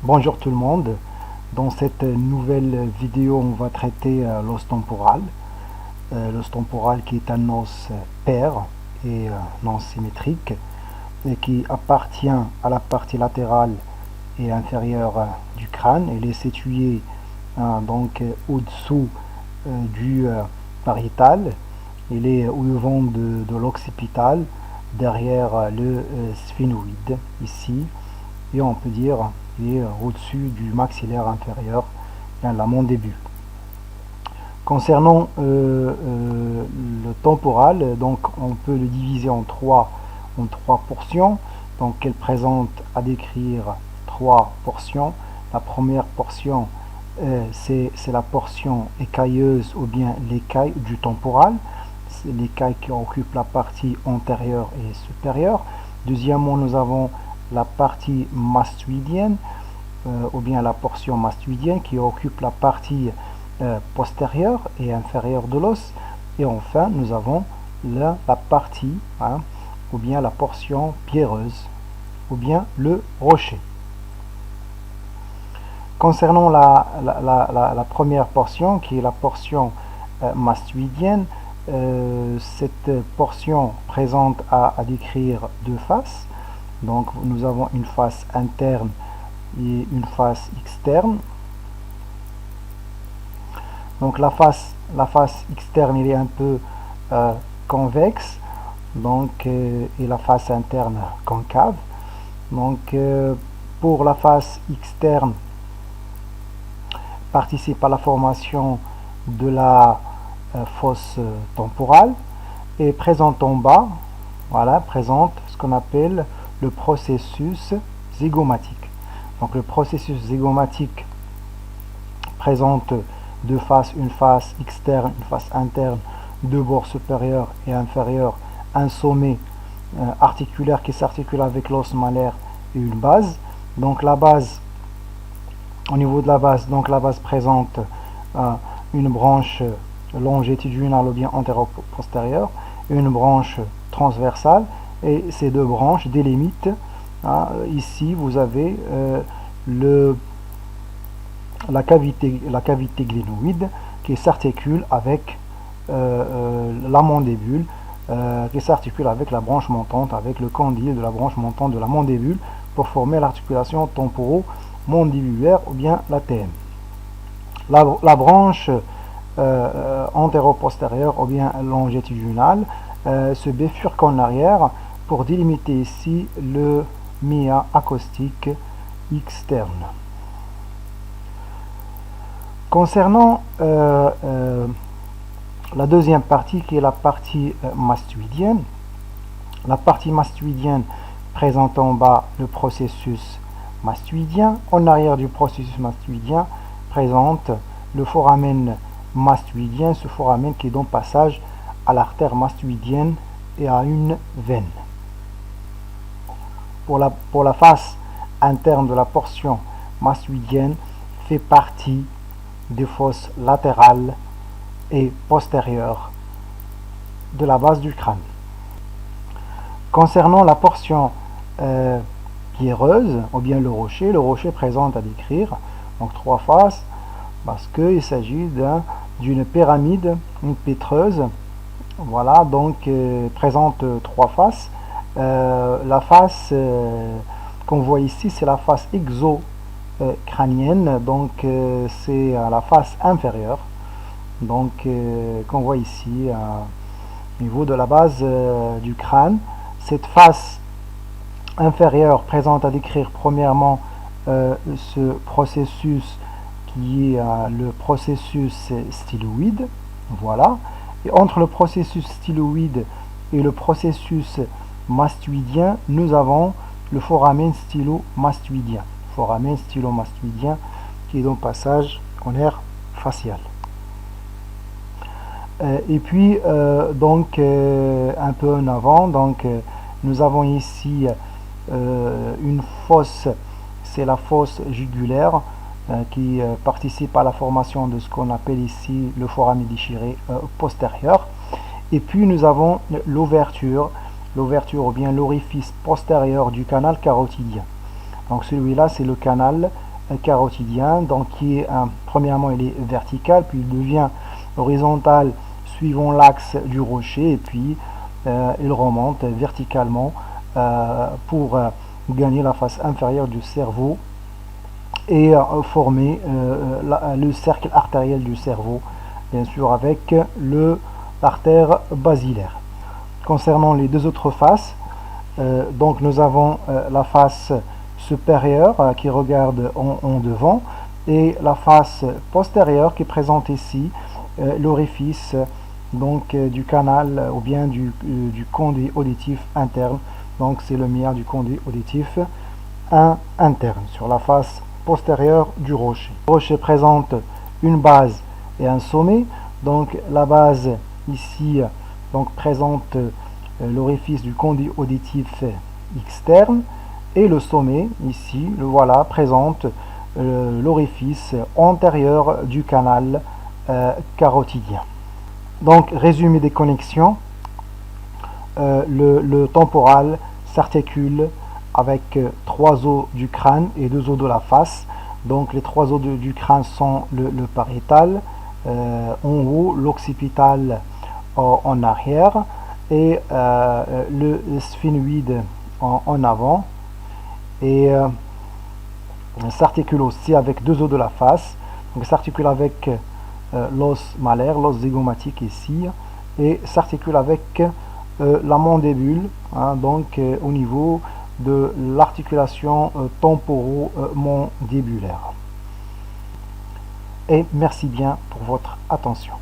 Bonjour tout le monde. Dans cette nouvelle vidéo, on va traiter l'os temporal. L'os temporal qui est un os pair et non symétrique et qui appartient à la partie latérale et inférieure du crâne. Il est situé donc au-dessous du pariétal. Il est au devant de l'occipital, derrière le sphénoïde ici, et on peut dire il est au-dessus du maxillaire inférieur, la mandibule. Concernant le temporal, donc on peut le diviser en trois portions. Donc elle présente à décrire trois portions. La première portion, c'est la portion écailleuse ou bien l'écaille du temporal. C'est l'écaille qui occupe la partie antérieure et supérieure. Deuxièmement, nous avons la partie mastoïdienne, ou bien la portion mastoïdienne qui occupe la partie postérieure et inférieure de l'os. Et enfin, nous avons la partie, ou bien la portion pierreuse, ou bien le rocher. Concernant la première portion, qui est la portion mastoïdienne, cette portion présente à décrire deux faces. Donc nous avons une face interne et une face externe. Donc la face externe il est un peu convexe, donc et la face interne concave. Donc pour la face externe, participe à la formation de la fosse temporale et présente en bas, voilà, présente ce qu'on appelle le processus zygomatique. Donc le processus zygomatique présente deux faces, une face externe, une face interne, deux bords supérieurs et inférieurs, un sommet articulaire qui s'articule avec l'os malaire et une base. Donc la base, au niveau de la base, donc la base présente une branche longitudinale ou bien antéro-postérieure, une branche transversale, et ces deux branches délimitent. Ici, vous avez la cavité glénoïde qui s'articule avec la mandibule, qui s'articule avec la branche montante, avec le condyle de la branche montante de la mandibule pour former l'articulation temporo-mandibulaire ou bien la TM. La branche antéro-postérieure ou bien longitudinale se bifurque en arrière pour délimiter ici le mia acoustique externe. Concernant la deuxième partie qui est la partie mastoïdienne, la partie mastoïdienne présente en bas le processus mastoïdien. En arrière du processus mastoïdien présente le foramen mastoïdien, ce foramen qui donne passage à l'artère mastoïdienne et à une veine. Pour la face interne de la portion mastoïdienne fait partie des fosses latérales et postérieures de la base du crâne. Concernant la portion pierreuse, ou bien le rocher présente à décrire donc trois faces, parce qu'il s'agit d'une pyramide, une pétreuse, voilà, donc présente trois faces. La face qu'on voit ici, c'est la face exocrânienne, donc c'est la face inférieure, donc qu'on voit ici au niveau de la base du crâne. Cette face inférieure présente à décrire premièrement ce processus qui est le processus styloïde, voilà, et entre le processus styloïde et le processus mastoïdien, nous avons le foramen stylomastoïdien, qui est donc passage en air facial. Et puis donc un peu en avant, donc nous avons ici une fosse, c'est la fosse jugulaire qui participe à la formation de ce qu'on appelle ici le foramen déchiré postérieur. Et puis nous avons l'ouverture ou bien l'orifice postérieur du canal carotidien. Donc celui-là c'est le canal carotidien, donc qui est premièrement il est vertical, puis il devient horizontal suivant l'axe du rocher, et puis il remonte verticalement pour gagner la face inférieure du cerveau et former le cercle artériel du cerveau, bien sûr avec l'artère basilaire. Concernant les deux autres faces, donc nous avons la face supérieure qui regarde en devant, et la face postérieure qui présente ici l'orifice donc du canal ou bien du conduit auditif interne. Donc c'est le mien du conduit auditif interne sur la face postérieure du rocher. Le rocher présente une base et un sommet. Donc la base ici donc présente l'orifice du conduit auditif externe, et le sommet ici, le voilà, présente l'orifice antérieur du canal carotidien. Donc résumé des connexions, le temporal s'articule avec 3 os du crâne et 2 os de la face. Donc les 3 os du crâne sont le pariétal en haut, l'occipital en arrière, et le sphénoïde en avant, et s'articule aussi avec 2 os de la face. Donc s'articule avec l'os malaire, l'os zygomatique ici, et s'articule avec la mandibule, hein, donc au niveau de l'articulation temporo-mandibulaire. Et merci bien pour votre attention.